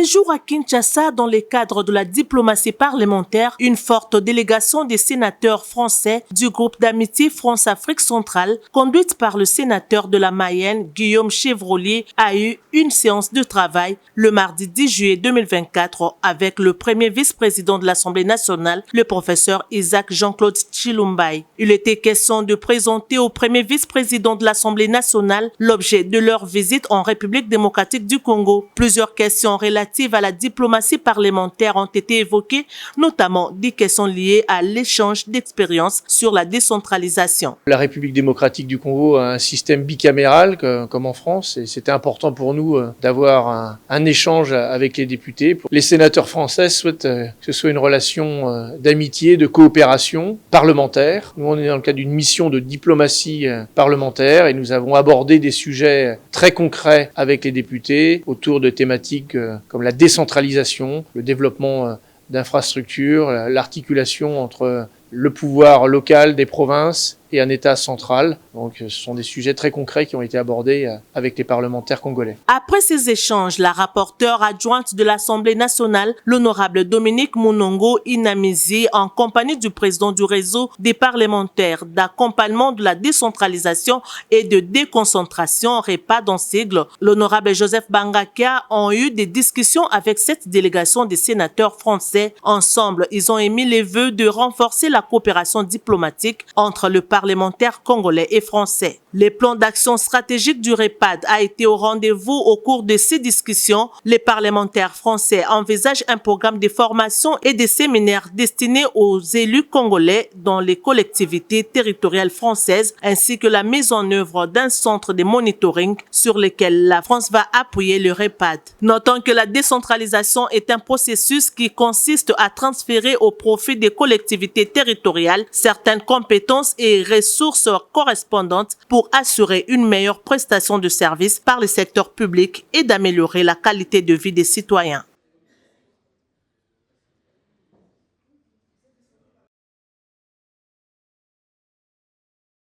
séjour à Kinshasa dans le cadre de la diplomatie parlementaire, une forte délégation des sénateurs français du groupe d'amitié France-Afrique centrale, conduite par le sénateur de la Mayenne, Guillaume Chevrollier, a eu une séance de travail le mardi 10 juillet 2024 avec le premier vice-président de l'Assemblée nationale, le professeur Isaac Jean-Claude Tshilombaye. Il était question de présenter au premier vice-président de l'Assemblée nationale l'objet de leur visite en République démocratique du Congo. Plusieurs questions relatives à la diplomatie parlementaire ont été évoquées, notamment des questions liées à l'échange d'expériences sur la décentralisation. La République démocratique du Congo a un système bicaméral comme en France et c'était important pour nous d'avoir un échange avec les députés. Les sénateurs français souhaitent que ce soit une relation d'amitié, de coopération parlementaire. Nous, on est dans le cadre d'une mission de diplomatie parlementaire et nous avons abordé des sujets très concrets avec les députés autour de thématiques comme la décentralisation, le développement d'infrastructures, l'articulation entre le pouvoir local des provinces et un État central. Donc ce sont des sujets très concrets qui ont été abordés avec les parlementaires congolais. Après ces échanges, la rapporteure adjointe de l'Assemblée nationale, l'honorable Dominique Mounongo Inamizi, en compagnie du président du réseau des parlementaires d'accompagnement de la décentralisation et de déconcentration, REPA dans sigle, l'honorable Joseph Bangakia, ont eu des discussions avec cette délégation des sénateurs français. Ensemble, ils ont émis les vœux de renforcer la coopération diplomatique entre le parlementaire congolais et français. Les plans d'action stratégique du REPAD a été au rendez-vous au cours de ces discussions. Les parlementaires français envisagent un programme de formation et de séminaires destinés aux élus congolais dans les collectivités territoriales françaises, ainsi que la mise en œuvre d'un centre de monitoring sur lequel la France va appuyer le REPAD. Notons que la décentralisation est un processus qui consiste à transférer au profit des collectivités territoriales certaines compétences et ressources correspondantes pour assurer une meilleure prestation de services par le secteur public et d'améliorer la qualité de vie des citoyens.